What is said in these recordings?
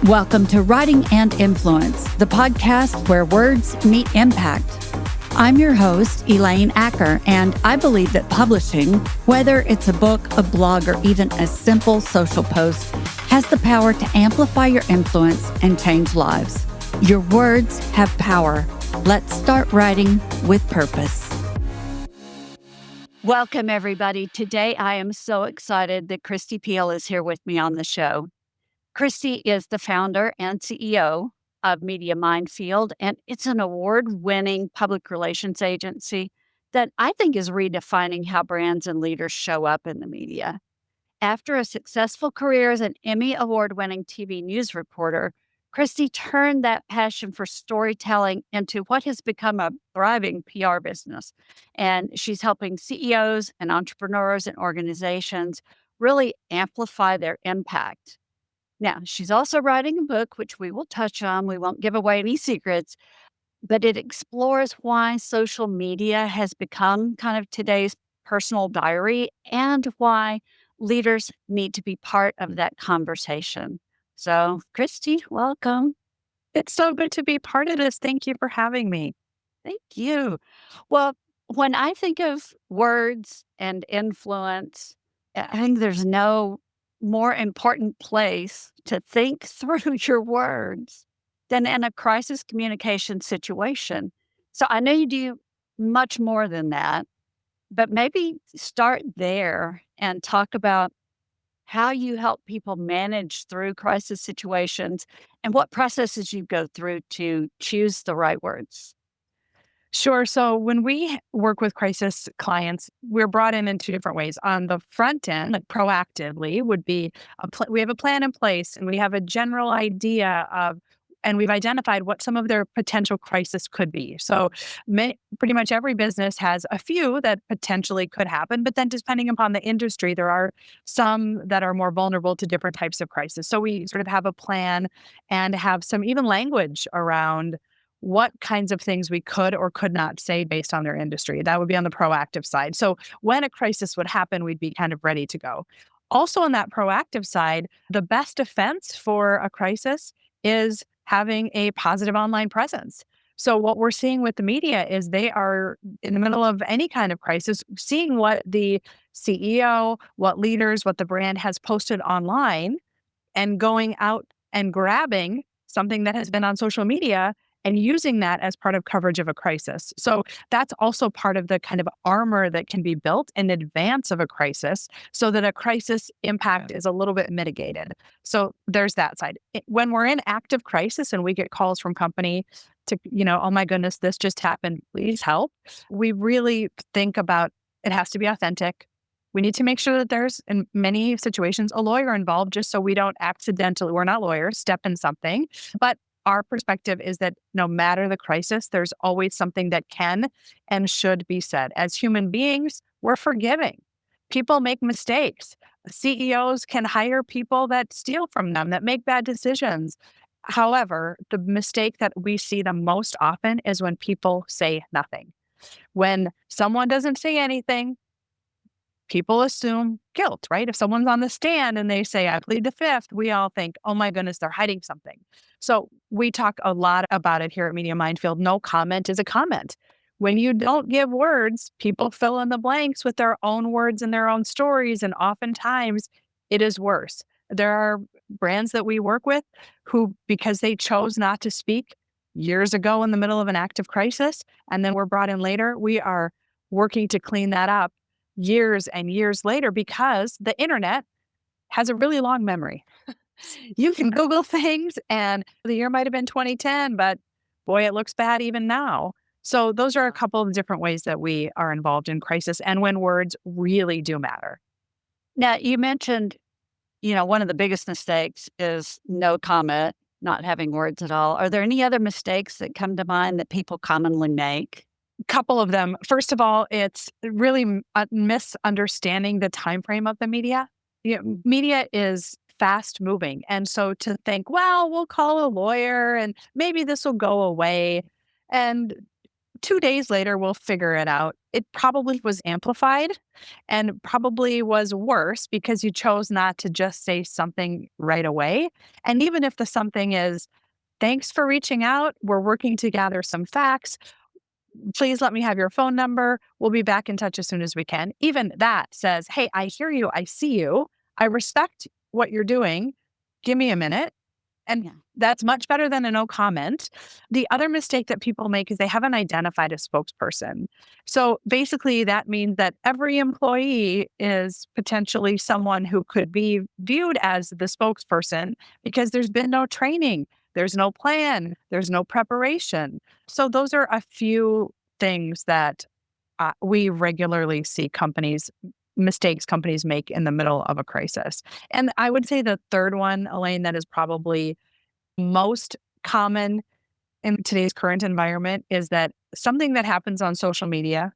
Welcome to Writing and Influence, the podcast where words meet impact. I'm your host, Elaine Acker, and I believe that publishing, whether it's a book, a blog, or even a simple social post, has the power to amplify your influence and change lives. Your words have power. Let's start writing with purpose. Welcome, everybody. Today, I am so excited that Kristi Piehl is here with me on the show. Kristi is the founder and CEO of Media Mindfield, and it's an award-winning public relations agency that I think is redefining how brands and leaders show up in the media. After a successful career as an Emmy Award-winning TV news reporter, Kristi turned that passion for storytelling into what has become a thriving PR business. And she's helping CEOs and entrepreneurs and organizations really amplify their impact. Now, she's also writing a book, which we will touch on. We won't give away any secrets, but it explores why social media has become kind of today's personal diary and why leaders need to be part of that conversation. So, Kristi, welcome. It's so good to be part of this. Thank you for having me. Thank you. Well, when I think of words and influence, I think there's no more important place to think through your words than in a crisis communication situation. So I know you do much more than that, but maybe start there and talk about how you help people manage through crisis situations and what processes you go through to choose the right words. Sure. So when we work with crisis clients, we're brought in two different ways. On the front end, like proactively, would be we have a plan in place and we have a general idea of, and we've identified what some of their potential crisis could be. So pretty much every business has a few that potentially could happen, but then depending upon the industry, there are some that are more vulnerable to different types of crisis. So we sort of have a plan and have some even language around what kinds of things we could or could not say based on their industry. That would be on the proactive side. So when a crisis would happen, we'd be kind of ready to go. Also on that proactive side, the best defense for a crisis is having a positive online presence. So what we're seeing with the media is they are in the middle of any kind of crisis, seeing what the CEO, what leaders, what the brand has posted online and going out and grabbing something that has been on social media and using that as part of coverage of a crisis. So that's also part of the kind of armor that can be built in advance of a crisis so that a crisis impact is a little bit mitigated. So there's that side. When we're in active crisis and we get calls from company to, oh my goodness, this just happened, please help. We really think about it has to be authentic. We need to make sure that there's, in many situations, a lawyer involved just so we don't accidentally, we're not lawyers, step in something. But our perspective is that no matter the crisis, there's always something that can and should be said. As human beings, we're forgiving. People make mistakes. CEOs can hire people that steal from them, that make bad decisions. However, the mistake that we see the most often is when people say nothing. When someone doesn't say anything, people assume guilt, right? If someone's on the stand and they say, I plead the fifth, we all think, oh my goodness, they're hiding something. So we talk a lot about it here at Media Mindfield. No comment is a comment. When you don't give words, people fill in the blanks with their own words and their own stories. And oftentimes it is worse. There are brands that we work with who, because they chose not to speak years ago in the middle of an active crisis, and then we're brought in later, we are working to clean that up years and years later because the internet has a really long memory. You can Google things and the year might have been 2010, but boy, it looks bad even now. So those are a couple of different ways that we are involved in crisis and when words really do matter. Now, you mentioned, one of the biggest mistakes is no comment, not having words at all. Are there any other mistakes that come to mind that people commonly make? Couple of them. First of all, it's really misunderstanding the time frame of the media. Media is fast moving. And so to think, well, we'll call a lawyer and maybe this will go away. And 2 days later, we'll figure it out. It probably was amplified and probably was worse because you chose not to just say something right away. And even if the something is, thanks for reaching out, we're working to gather some facts. Please let me have your phone number. We'll be back in touch as soon as we can. Even that says, hey, I hear you. I see you. I respect what you're doing. Give me a minute. And Yeah. that's much better than a no comment. The other mistake that people make is they haven't identified a spokesperson. So basically, that means that every employee is potentially someone who could be viewed as the spokesperson because there's been no training, there's no plan, there's no preparation. So those are a few things that we regularly see mistakes companies make in the middle of a crisis. And I would say the third one, Elaine, that is probably most common in today's current environment is that something that happens on social media,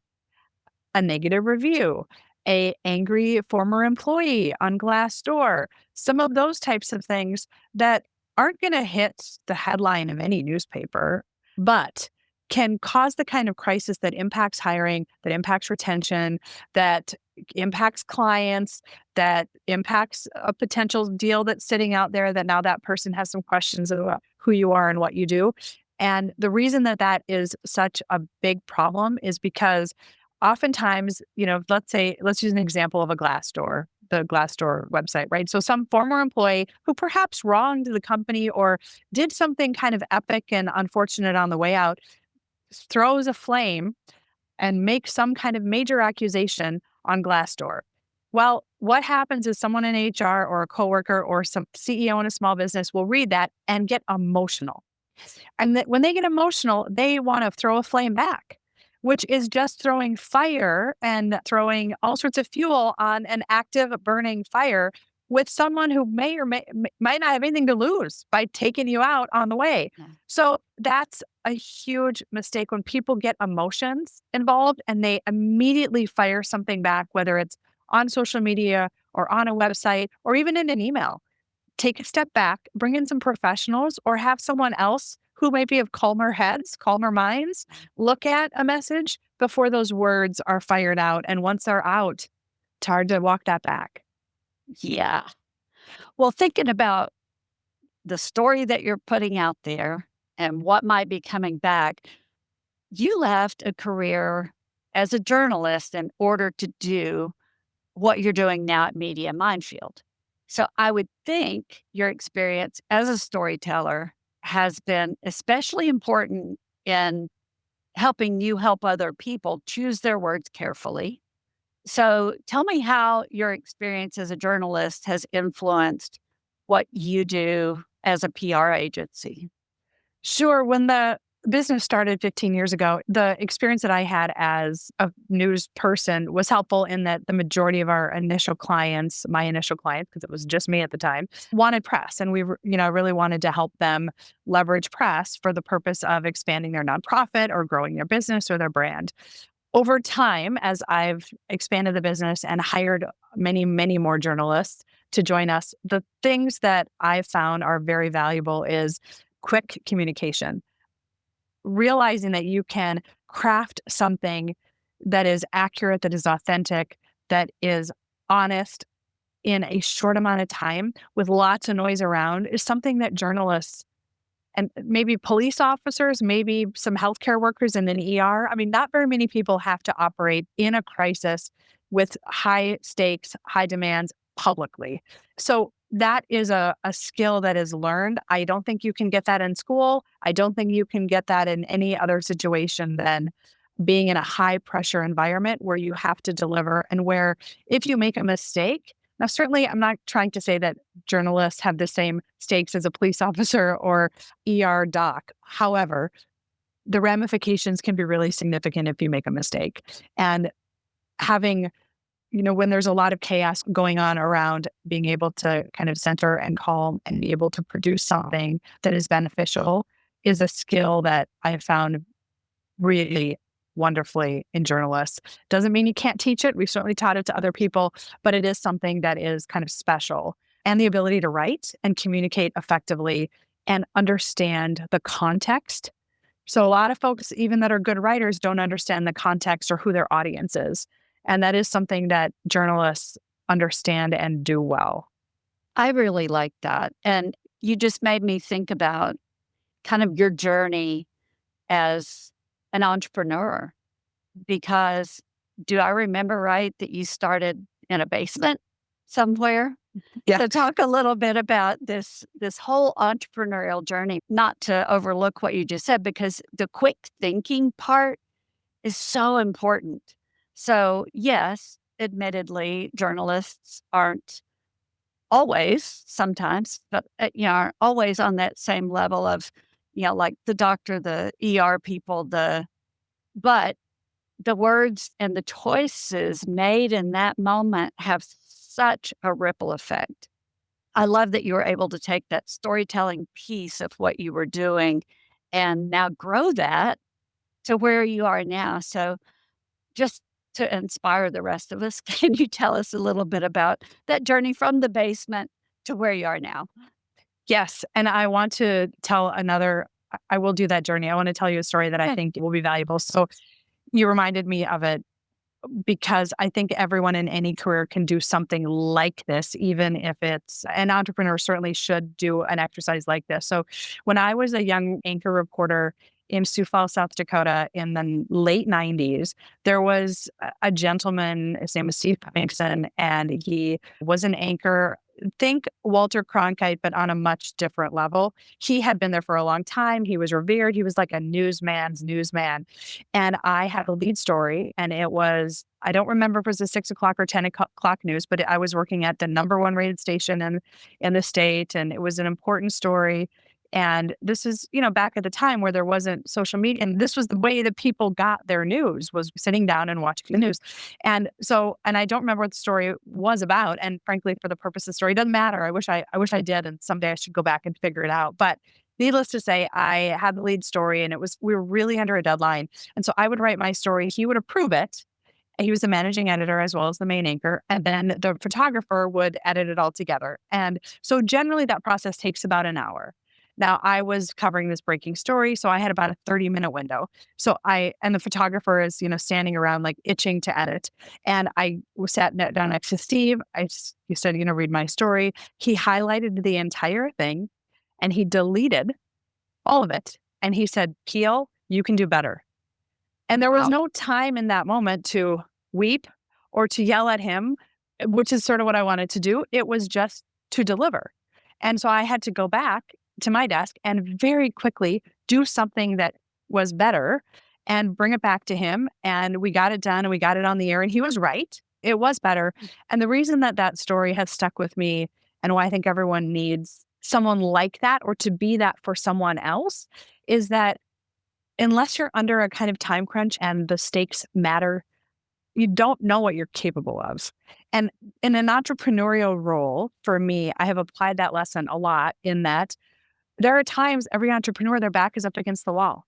a negative review, a angry former employee on Glassdoor, some of those types of things that aren't going to hit the headline of any newspaper, but can cause the kind of crisis that impacts hiring, that impacts retention, that impacts clients, that impacts a potential deal that's sitting out there that now that person has some questions about who you are and what you do. And the reason that that is such a big problem is because oftentimes, let's use an example of the Glassdoor website, right? So some former employee who perhaps wronged the company or did something kind of epic and unfortunate on the way out throws a flame and makes some kind of major accusation on Glassdoor. Well, what happens is someone in HR or a coworker or some CEO in a small business will read that and get emotional. And that when they get emotional, they want to throw a flame back, which is just throwing fire and throwing all sorts of fuel on an active burning fire with someone who might not have anything to lose by taking you out on the way. Yeah. So that's a huge mistake when people get emotions involved and they immediately fire something back, whether it's on social media or on a website or even in an email. Take a step back, bring in some professionals or have someone else who might be of calmer heads, calmer minds, look at a message before those words are fired out. And once they're out, it's hard to walk that back. Yeah. Well, thinking about the story that you're putting out there and what might be coming back, you left a career as a journalist in order to do what you're doing now at Media Minefield. So I would think your experience as a storyteller has been especially important in helping you help other people choose their words carefully. So tell me how your experience as a journalist has influenced what you do as a PR agency. Sure. When the business started 15 years ago, the experience that I had as a news person was helpful in that the majority of our initial clients, my initial clients, because it was just me at the time, wanted press. And really wanted to help them leverage press for the purpose of expanding their nonprofit or growing their business or their brand. Over time, as I've expanded the business and hired many, many more journalists to join us, the things that I've found are very valuable is quick communication, realizing that you can craft something that is accurate, that is authentic, that is honest in a short amount of time with lots of noise around is something that journalists and maybe police officers, maybe some healthcare workers in an ER. I mean, not very many people have to operate in a crisis with high stakes, high demands publicly. So that is a skill that is learned. I don't think you can get that in school. I don't think you can get that in any other situation than being in a high pressure environment where you have to deliver and where if you make a mistake, now certainly I'm not trying to say that journalists have the same stakes as a police officer or ER doc. However, the ramifications can be really significant if you make a mistake. And having, when there's a lot of chaos going on around, being able to kind of center and calm and be able to produce something that is beneficial is a skill that I found really wonderfully in journalists. Doesn't mean you can't teach it. We've certainly taught it to other people, but it is something that is kind of special. And the ability to write and communicate effectively and understand the context So a lot of folks, even that are good writers, don't understand the context or who their audience is. And that is something that journalists understand and do well. I really like that. And you just made me think about kind of your journey as an entrepreneur because do I remember right that you started in a basement somewhere? Yeah. So talk a little bit about this whole entrepreneurial journey, not to overlook what you just said because the quick thinking part is so important. So, yes, admittedly, journalists aren't always, sometimes, but, aren't always on that same level of, like the doctor, the ER people, but the words and the choices made in that moment have such a ripple effect. I love that you were able to take that storytelling piece of what you were doing and now grow that to where you are now. So, just to inspire the rest of us, can you tell us a little bit about that journey from the basement to where you are now? Yes. And I want to tell I will do that journey. I want to tell you a story that I Good. think will be valuable. So you reminded me of it because I think everyone in any career can do something like this, even if it's an entrepreneur certainly should do an exercise like this. So when I was a young anchor reporter in Sioux Falls, South Dakota in the late 90s, there was a gentleman, his name was Steve Cummingson, and he was an anchor. Think Walter Cronkite, but on a much different level. He had been there for a long time. He was revered. He was like a newsman's newsman. And I had a lead story, and it was, I don't remember if it was the 6 o'clock or 10 o'clock news, but I was working at the number one rated station in the state, and it was an important story. And this is, back at the time where there wasn't social media. And this was the way that people got their news was sitting down and watching the news. And I don't remember what the story was about. And frankly, for the purpose of the story, it doesn't matter. I wish I did. And someday I should go back and figure it out. But needless to say, I had the lead story and we were really under a deadline. And so I would write my story. He would approve it. He was the managing editor as well as the main anchor. And then the photographer would edit it all together. And so generally that process takes about an hour. Now I was covering this breaking story, so I had about a 30-minute window. And the photographer is, standing around like itching to edit. And I was down next to Steve. He said, read my story. He highlighted the entire thing and he deleted all of it. And he said, Piehl, you can do better. And there was Wow. no time in that moment to weep or to yell at him, which is sort of what I wanted to do. It was just to deliver. And so I had to go back to my desk and very quickly do something that was better and bring it back to him. And we got it done and we got it on the air. And he was right. It was better. And the reason that story has stuck with me and why I think everyone needs someone like that or to be that for someone else is that unless you're under a kind of time crunch and the stakes matter, you don't know what you're capable of. And in an entrepreneurial role, for me, I have applied that lesson a lot in that there are times every entrepreneur, their back is up against the wall.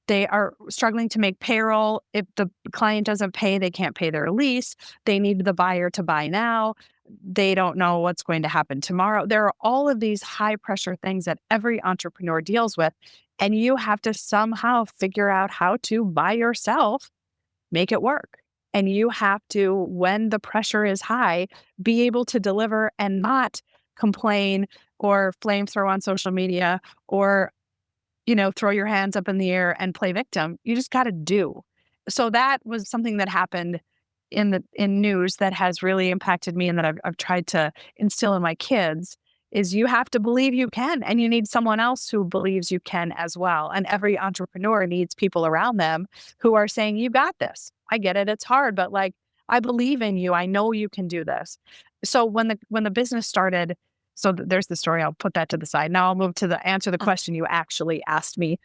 They are struggling to make payroll. If the client doesn't pay, they can't pay their lease. They need the buyer to buy now. They don't know what's going to happen tomorrow. There are all of these high pressure things that every entrepreneur deals with. And you have to somehow figure out how to, by yourself, make it work. And you have to, when the pressure is high, be able to deliver and not complain or flamethrow on social media or throw your hands up in the air and play victim. You just got to do. So that was something that happened in news that has really impacted me and that I've tried to instill in my kids is you have to believe you can, and you need someone else who believes you can as well. And every entrepreneur needs people around them who are saying, you got this. I get it. It's hard, but like, I believe in you. I know you can do this. So when the business started, there's the story. I'll put that to the side. Now I'll move to the answer the question you actually asked me.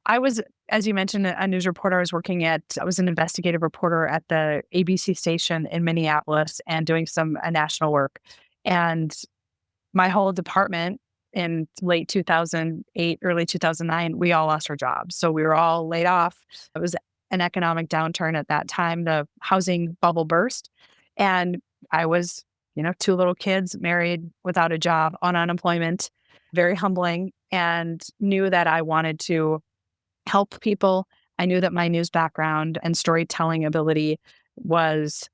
I was, as you mentioned, a news reporter. I was an investigative reporter at the ABC station in Minneapolis and doing some national work. And my whole department in late 2008, early 2009, we all lost our jobs. So we were all laid off. It was an economic downturn at that time. The housing bubble burst. And I was, two little kids, married, without a job, on unemployment, very humbling, and knew that I wanted to help people. I knew that my news background and storytelling ability was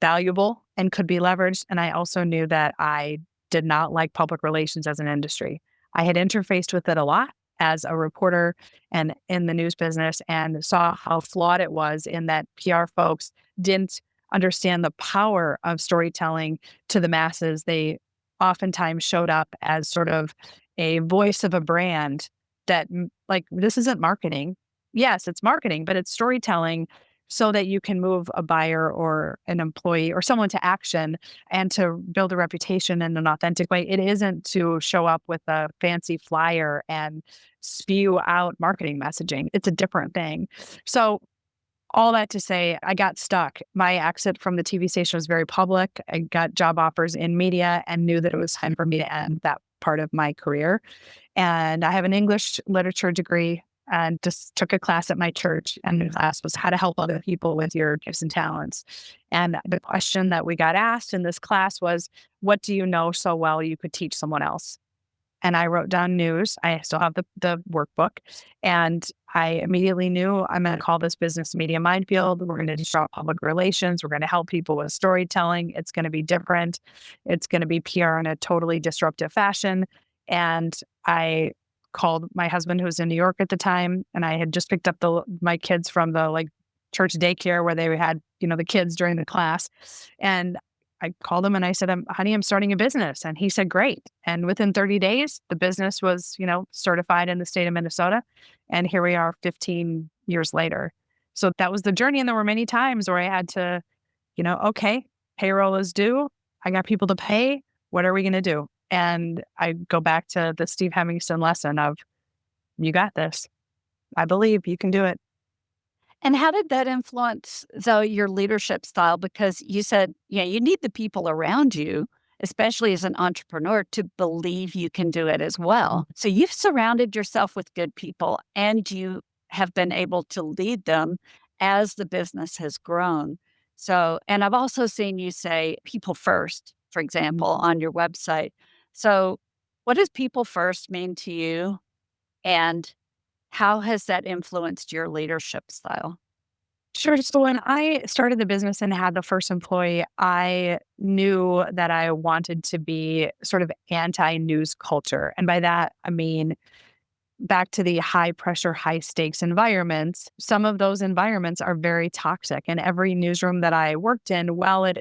valuable and could be leveraged. And I also knew that I did not like public relations as an industry. I had interfaced with it a lot as a reporter and in the news business, and saw how flawed it was in that PR folks didn't understand the power of storytelling to the masses. They oftentimes showed up as sort of a voice of a brand that, like, this isn't marketing. Yes, it's marketing, but it's storytelling so that you can move a buyer or an employee or someone to action and to build a reputation in an authentic way. It isn't to show up with a fancy flyer and spew out marketing messaging. It's a different thing. So, all that to say, I got stuck. My exit from the TV station was very public. I got job offers in media and knew that it was time for me to end that part of my career. And I have an English literature degree and just took a class at my church. And the class was how to help other people with your gifts and talents. And the question that we got asked in this class was, what do you know so well you could teach someone else? And I wrote down news. I still have the workbook. And I immediately knew I'm going to call this business media minefield. We're going to disrupt public relations. We're going to help people with storytelling. It's going to be different. It's going to be PR in a totally disruptive fashion. And I called my husband, who was in New York at the time, and I had just picked up my kids from the church daycare where they had, the kids during the class. And I called him and I said, honey, I'm starting a business. And he said, great. And within 30 days, the business was, certified in the state of Minnesota. And here we are 15 years later. So that was the journey. And there were many times where I had to, okay, payroll is due. I got people to pay. What are we going to do? And I go back to the Steve Hemmingston lesson of, you got this. I believe you can do it. And how did that influence, though, your leadership style? Because you said, you need the people around you, especially as an entrepreneur, to believe you can do it as well. So you've surrounded yourself with good people and you have been able to lead them as the business has grown. So, and I've also seen you say people first, for example, on your website. So, what does people first mean to you? And how has that influenced your leadership style? Sure. So when I started the business and had the first employee, I knew that I wanted to be sort of anti-news culture. And by that, I mean, back to the high pressure, high stakes environments, some of those environments are very toxic. And every newsroom that I worked in,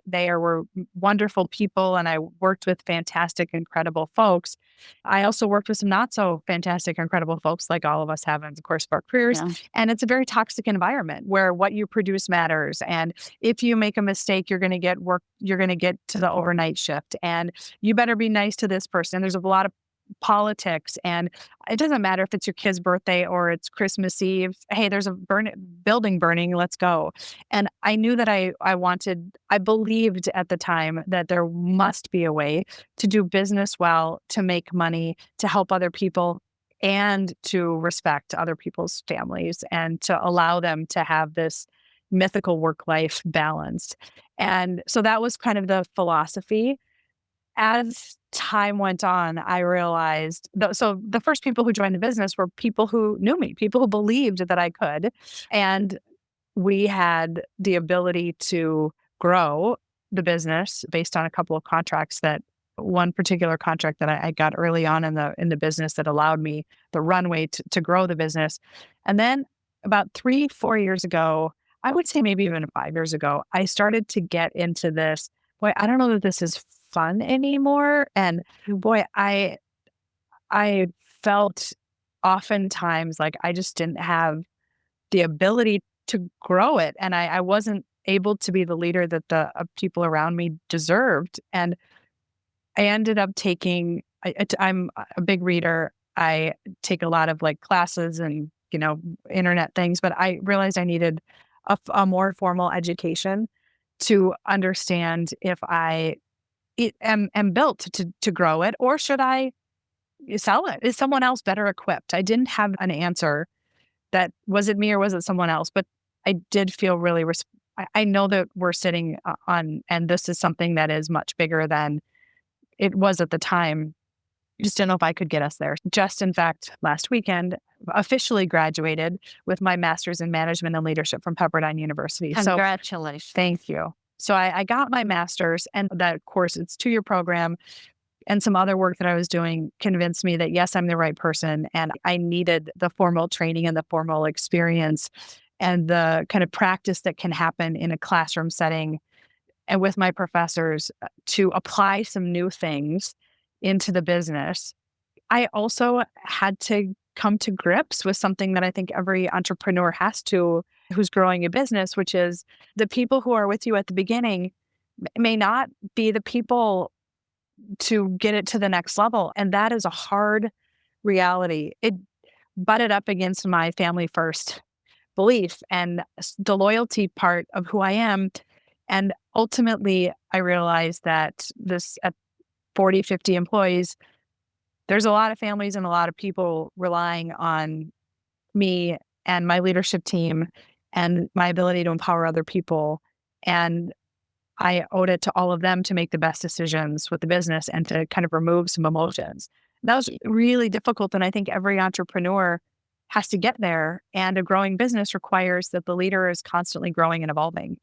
they were wonderful people and I worked with fantastic, incredible folks. I also worked with some not so fantastic, incredible folks like all of us have in the course of our careers. Yeah. And it's a very toxic environment where what you produce matters. And if you make a mistake, you're going to get work, you're going to get to the overnight shift. And you better be nice to this person. There's a lot of politics, and it doesn't matter if it's your kid's birthday or it's Christmas Eve. Hey, there's a building burning, let's go. And I knew that I believed at the time that there must be a way to do business well, to make money, to help other people, and to respect other people's families and to allow them to have this mythical work-life balance. And so that was kind of the philosophy. As time went on, I realized so the first people who joined the business were people who knew me, people who believed that I could. And we had the ability to grow the business based on a couple of contracts that one particular contract that I got early on in the business that allowed me the runway to grow the business. And then about 3-4 years ago, I would say maybe even 5 years ago, I started to get into this. Boy, I don't know that this is fun anymore. And boy, I felt oftentimes like I just didn't have the ability to grow it. And I wasn't able to be the leader that the people around me deserved. And I ended up I'm a big reader. I take a lot of classes and, internet things, but I realized I needed a more formal education to understand if am built to grow it, or should I sell it? Is someone else better equipped? I didn't have an answer. That was it me or was it someone else? But I did feel really. I know that we're sitting on, and this is something that is much bigger than it was at the time. just didn't know if I could get us there. Just in fact, last weekend, officially graduated with my master's in management and leadership from Pepperdine University. So Congratulations. thank you. So I got my master's, and that course, it's a 2-year program, and some other work that I was doing convinced me that yes, I'm the right person. And I needed the formal training and the formal experience and the kind of practice that can happen in a classroom setting and with my professors to apply some new things into the business. I also had to come to grips with something that I think every entrepreneur has to who's growing a business, which is the people who are with you at the beginning may not be the people to get it to the next level. And that is a hard reality. It butted up against my family first belief and the loyalty part of who I am. And ultimately, I realized that this at 40, 50 employees, there's a lot of families and a lot of people relying on me and my leadership team and my ability to empower other people. And I owed it to all of them to make the best decisions with the business and to kind of remove some emotions. That was really difficult. And I think every entrepreneur has to get there. And a growing business requires that the leader is constantly growing and evolving.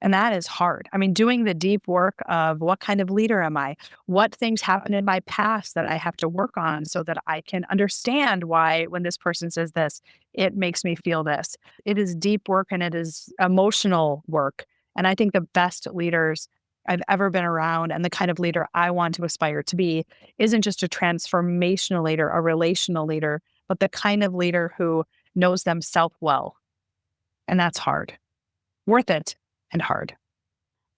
And that is hard. I mean, doing the deep work of what kind of leader am I? What things happened in my past that I have to work on so that I can understand why when this person says this, it makes me feel this. It is deep work and it is emotional work. And I think the best leaders I've ever been around and the kind of leader I want to aspire to be isn't just a transformational leader, a relational leader, but the kind of leader who knows themselves well. And that's hard, worth it and hard.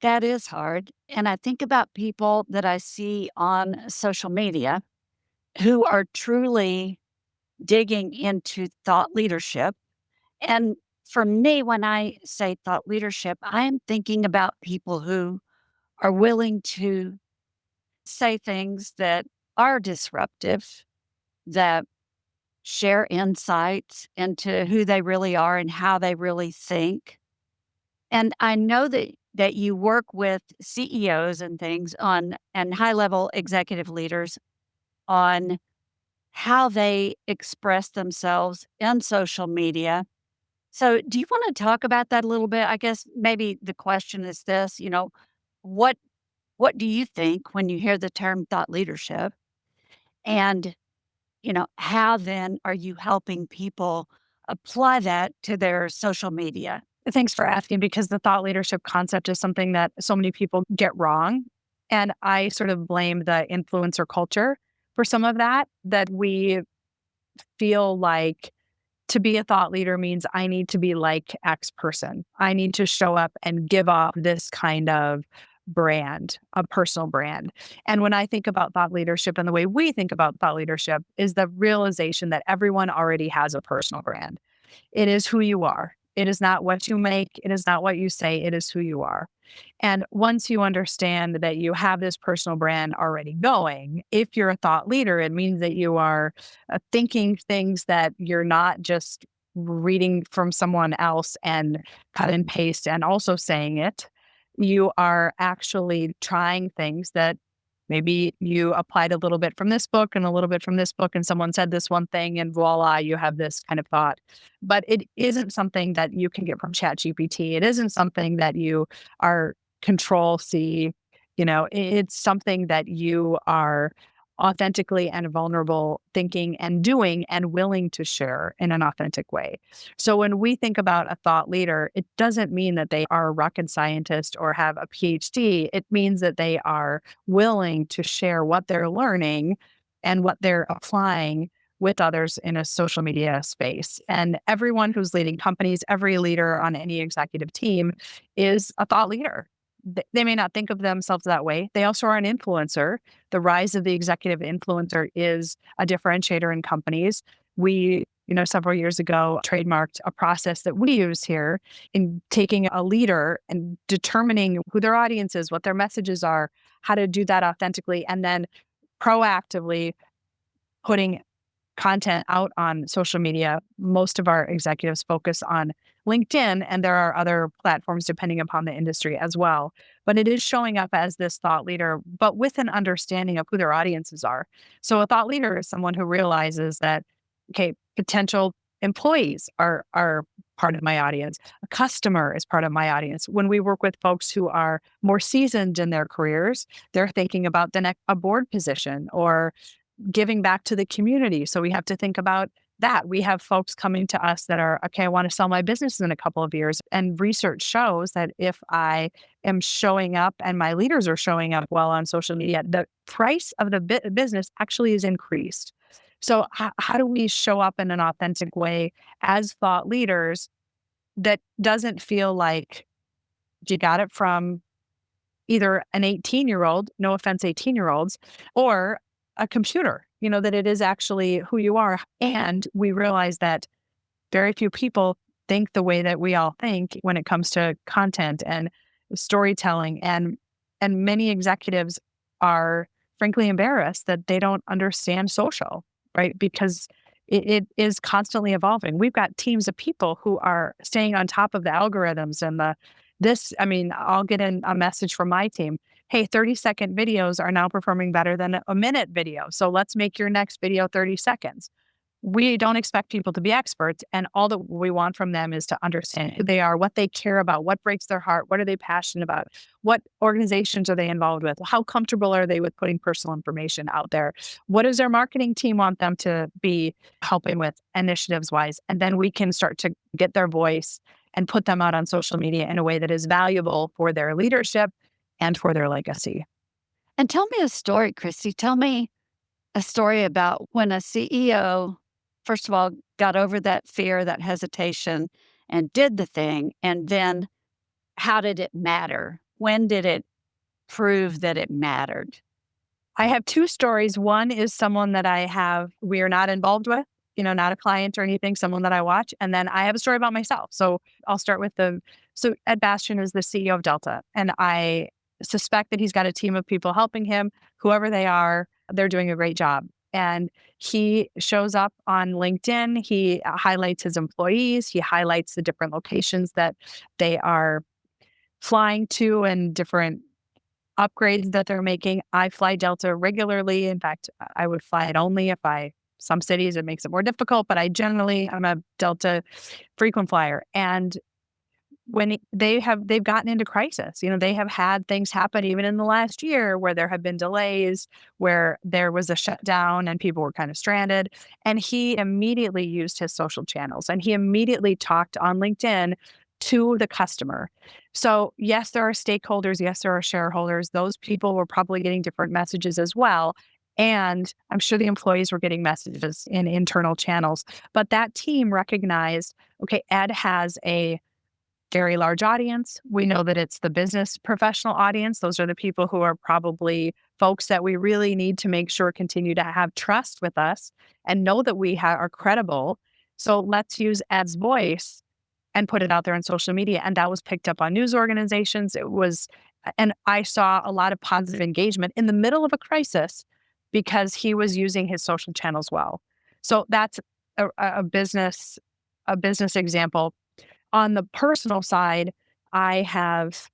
That is hard. And I think about people that I see on social media who are truly digging into thought leadership. And for me, when I say thought leadership, I am thinking about people who are willing to say things that are disruptive, that share insights into who they really are and how they really think. And I know that you work with CEOs and things on and high-level executive leaders on how they express themselves in social media. So, do you wanna talk about that a little bit? I guess maybe the question is this, what what do you think when you hear the term thought leadership? And, how then are you helping people apply that to their social media? Thanks for asking because the thought leadership concept is something that so many people get wrong. And I sort of blame the influencer culture for some of that, that we feel like to be a thought leader means I need to be like X person. I need to show up and give off this kind of brand, a personal brand. And when I think about thought leadership and the way we think about thought leadership is the realization that everyone already has a personal brand. It is who you are. It is not what you make. It is not what you say. It is who you are. And once you understand that you have this personal brand already going, if you're a thought leader, it means that you are thinking things that you're not just reading from someone else and cut and paste and also saying it. You are actually trying things that maybe you applied a little bit from this book and a little bit from this book, and someone said this one thing, and voila, you have this kind of thought. But it isn't something that you can get from ChatGPT. It isn't something that you are control C. It's something that you are authentically and vulnerable thinking and doing and willing to share in an authentic way. So when we think about a thought leader, it doesn't mean that they are a rocket scientist or have a PhD. It means that they are willing to share what they're learning and what they're applying with others in a social media space. And everyone who's leading companies, every leader on any executive team is a thought leader. They may not think of themselves that way. They also are an influencer. The rise of the executive influencer is a differentiator in companies. We, several years ago, trademarked a process that we use here in taking a leader and determining who their audience is, what their messages are, how to do that authentically, and then proactively putting content out on social media. Most of our executives focus on LinkedIn, and there are other platforms depending upon the industry as well. But it is showing up as this thought leader, but with an understanding of who their audiences are. So a thought leader is someone who realizes that, okay, potential employees are part of my audience. A customer is part of my audience. When we work with folks who are more seasoned in their careers, they're thinking about the next a board position or giving back to the community. So we have to think about that. We have folks coming to us that are, okay, I want to sell my business in a couple of years. And research shows that if I am showing up and my leaders are showing up well on social media, the price of the business actually is increased. So how do we show up in an authentic way as thought leaders that doesn't feel like you got it from either an 18-year-old, no offense, 18-year-olds, or a computer, that it is actually who you are. And we realize that very few people think the way that we all think when it comes to content and storytelling. And many executives are frankly embarrassed that they don't understand social, right? Because it is constantly evolving. We've got teams of people who are staying on top of the algorithms and I'll get in a message from my team. Hey, 30-second videos are now performing better than a minute video. So let's make your next video 30 seconds. We don't expect people to be experts. And all that we want from them is to understand who they are, what they care about, what breaks their heart, what are they passionate about, what organizations are they involved with, how comfortable are they with putting personal information out there, what does their marketing team want them to be helping with initiatives-wise. And then we can start to get their voice and put them out on social media in a way that is valuable for their leadership and for their legacy. And tell me a story, Kristi. Tell me a story about when a CEO, first of all, got over that fear, that hesitation, and did the thing. And then how did it matter? When did it prove that it mattered? I have two stories. One is someone that we are not involved with, not a client or anything, someone that I watch. And then I have a story about myself. So I'll start with so Ed Bastian is the CEO of Delta. And I suspect that he's got a team of people helping him, whoever they are, they're doing a great job. And he shows up on LinkedIn. He highlights his employees. He highlights the different locations that they are flying to and different upgrades that they're making. I fly Delta regularly. In fact, I would fly it only some cities it makes it more difficult, but I'm a Delta frequent flyer. And when they've gotten into crisis, they have had things happen even in the last year where there have been delays, where there was a shutdown and people were kind of stranded. And he immediately used his social channels and he immediately talked on LinkedIn to the customer. So yes, there are stakeholders. Yes, there are shareholders. Those people were probably getting different messages as well. And I'm sure the employees were getting messages in internal channels. But that team recognized, okay, Ed has a very large audience. We know that it's the business professional audience. Those are the people who are probably folks that we really need to make sure continue to have trust with us and know that we are credible. So let's use Ed's voice and put it out there on social media. And that was picked up on news organizations. And I saw a lot of positive engagement in the middle of a crisis because he was using his social channels well. So that's a business example. On the personal side, I have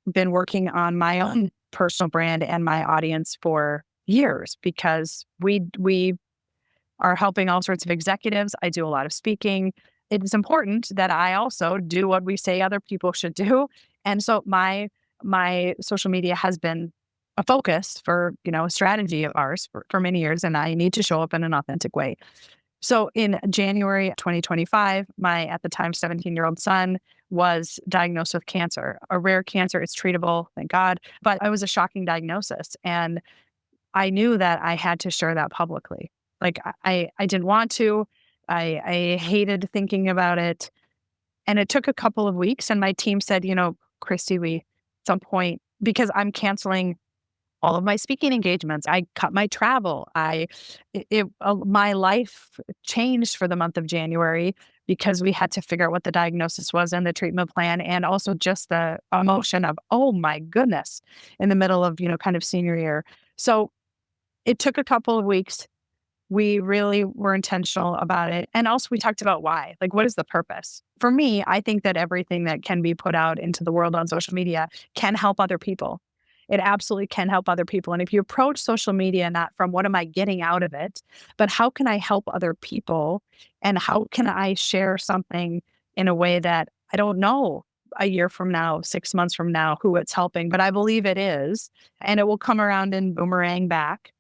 been working on my own personal brand and my audience for years because we are helping all sorts of executives. I do a lot of speaking. It is important that I also do what we say other people should do. And so my social media has been a focus for, a strategy of ours for many years, and I need to show up in an authentic way. So in January 2025, my, at the time, 17-year-old son was diagnosed with cancer, a rare cancer. It's treatable, thank God, but it was a shocking diagnosis. And I knew that I had to share that publicly. Like I didn't want to, I hated thinking about it. And it took a couple of weeks and my team said, Kristi, at some point, because I'm canceling all of my speaking engagements. I cut my travel. My life changed for the month of January because we had to figure out what the diagnosis was and the treatment plan, and also just the emotion of, oh my goodness, in the middle of, kind of senior year. So it took a couple of weeks. We really were intentional about it. And also we talked about why, like, what is the purpose? For me, I think that everything that can be put out into the world on social media can help other people. It absolutely can help other people. And if you approach social media not from what am I getting out of it, but how can I help other people? And how can I share something in a way that I don't know a year from now, 6 months from now, who it's helping, but I believe it is. And it will come around and boomerang back.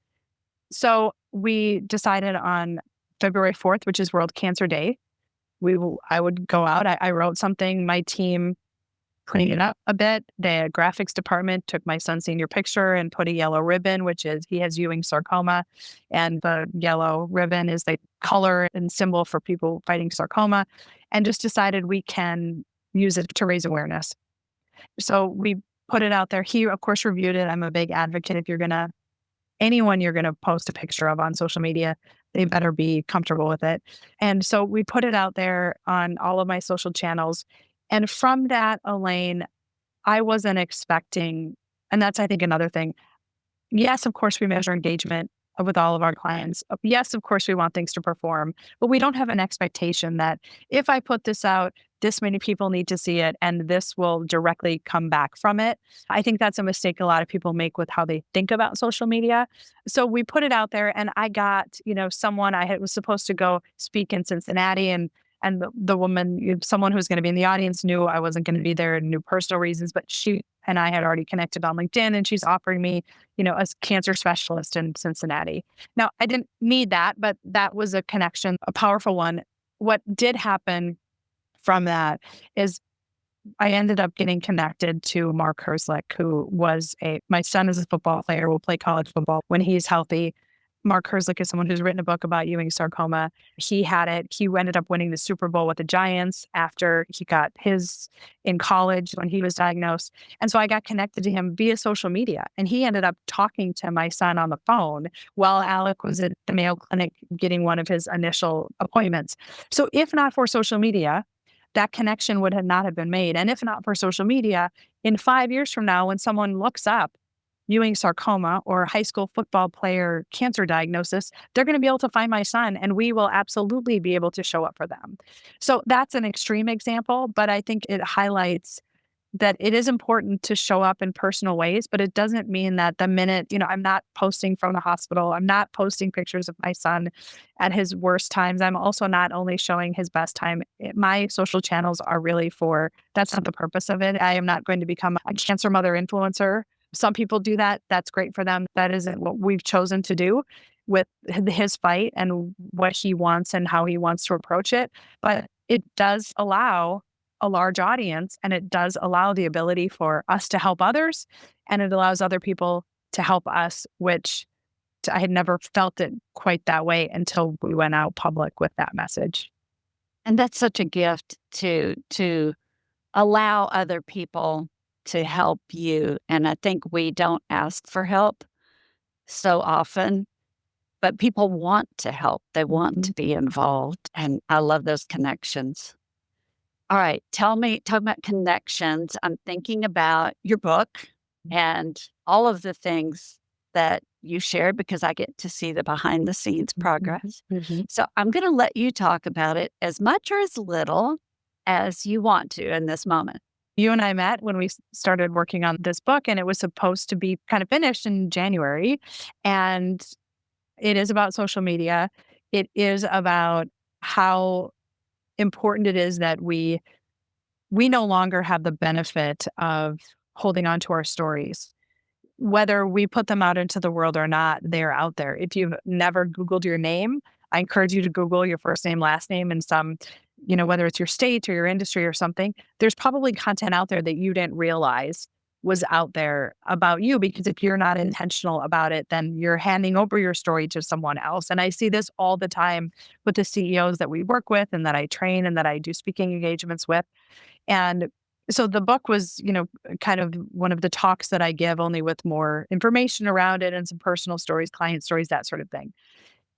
So we decided on February 4th, which is World Cancer Day, I would go out. I wrote something, my team cleaned it up a bit. The graphics department took my son's senior picture and put a yellow ribbon, which is he has Ewing sarcoma. And the yellow ribbon is the color and symbol for people fighting sarcoma. And just decided we can use it to raise awareness. So we put it out there. He, of course, reviewed it. I'm a big advocate. If anyone you're going to post a picture of on social media, they better be comfortable with it. And so we put it out there on all of my social channels. And from that, Elaine, I wasn't expecting, and that's, I think, another thing. Yes, of course, we measure engagement with all of our clients. Yes, of course, we want things to perform, but we don't have an expectation that if I put this out, this many people need to see it and this will directly come back from it. I think that's a mistake a lot of people make with how they think about social media. So we put it out there and I got, was supposed to go speak in Cincinnati, and the woman, someone who's going to be in the audience, knew I wasn't going to be there and knew personal reasons, but she and I had already connected on LinkedIn, and she's offering me, a cancer specialist in Cincinnati. Now, I didn't need that, but that was a connection, a powerful one. What did happen from that is I ended up getting connected to Mark Herzlich, who my son is a football player, will play college football when he's healthy. Mark Herzlich is someone who's written a book about Ewing sarcoma. He had it. He ended up winning the Super Bowl with the Giants after he got his in college when he was diagnosed. And so I got connected to him via social media. And he ended up talking to my son on the phone while Alec was at the Mayo Clinic getting one of his initial appointments. So if not for social media, that connection would not have been made. And if not for social media, in 5 years from now, when someone looks up Ewing sarcoma or high school football player cancer diagnosis, they're going to be able to find my son and we will absolutely be able to show up for them. So that's an extreme example, but I think it highlights that it is important to show up in personal ways, but it doesn't mean that the minute, I'm not posting from the hospital, I'm not posting pictures of my son at his worst times. I'm also not only showing his best time. My social channels are really that's not the purpose of it. I am not going to become a cancer mother influencer. Some people do that. That's great for them. That isn't what we've chosen to do with his fight and what he wants and how he wants to approach it. But it does allow a large audience, and it does allow the ability for us to help others, and it allows other people to help us, which I had never felt it quite that way until we went out public with that message. And that's such a gift to allow other people to help you. And I think we don't ask for help so often, but people want to help. They want to be involved. And I love those connections. All right. Talk about connections. I'm thinking about your book and all of the things that you shared because I get to see the behind the scenes progress. So I'm going to let you talk about it as much or as little as you want to in this moment. You and I met when we started working on this book, and it was supposed to be kind of finished in January. And it is about social media. It is about how important it is that we no longer have the benefit of holding on to our stories. Whether we put them out into the world or not, they're out there. If you've never Googled your name, I encourage you to Google your first name, last name, and some, whether it's your state or your industry or something, there's probably content out there that you didn't realize was out there about you, because if you're not intentional about it, then you're handing over your story to someone else. And I see this all the time with the CEOs that we work with and that I train and that I do speaking engagements with. And so the book was, kind of one of the talks that I give, only with more information around it and some personal stories, client stories, that sort of thing.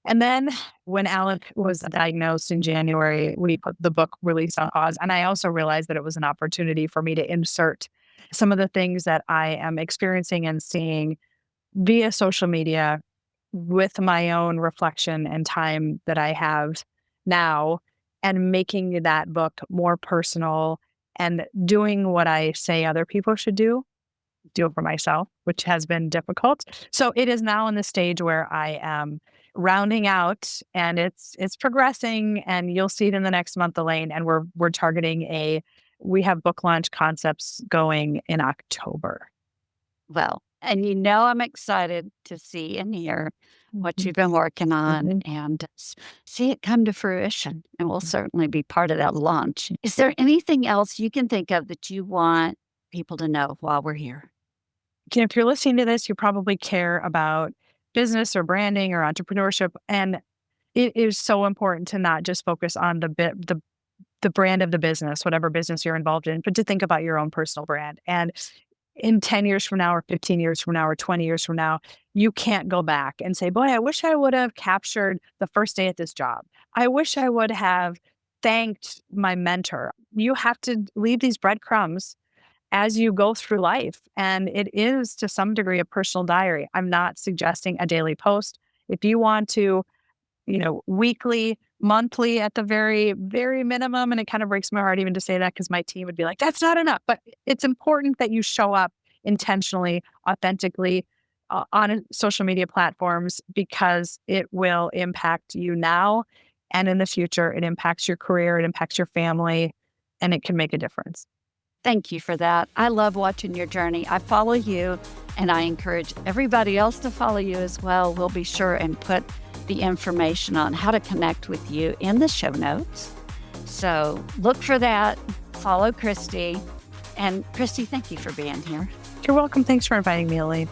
And then when Alec was diagnosed in January, we put the book release on pause. And I also realized that it was an opportunity for me to insert some of the things that I am experiencing and seeing via social media with my own reflection and time that I have now and making that book more personal and doing what I say other people should do for myself, which has been difficult. So it is now in the stage where I am rounding out and it's progressing, and you'll see it in the next month, Elaine. And we're targeting we have book launch concepts going in October. Well, and I'm excited to see and hear what you've been working on and see it come to fruition. And we'll certainly be part of that launch. Is there anything else you can think of that you want people to know while we're here? If you're listening to this, you probably care about business or branding or entrepreneurship. And it is so important to not just focus on the brand of the business, whatever business you're involved in, but to think about your own personal brand. And in 10 years from now or 15 years from now or 20 years from now, you can't go back and say, boy, I wish I would have captured the first day at this job. I wish I would have thanked my mentor. You have to leave these breadcrumbs as you go through life. And it is to some degree a personal diary. I'm not suggesting a daily post. If you want to, weekly, monthly at the very, very minimum, and it kind of breaks my heart even to say that because my team would be like, that's not enough. But it's important that you show up intentionally, authentically on social media platforms, because it will impact you now and in the future. It impacts your career, it impacts your family, and it can make a difference. Thank you for that. I love watching your journey. I follow you, and I encourage everybody else to follow you as well. We'll be sure and put the information on how to connect with you in the show notes. So look for that. Follow Kristi. And Kristi, thank you for being here. You're welcome. Thanks for inviting me, Elaine.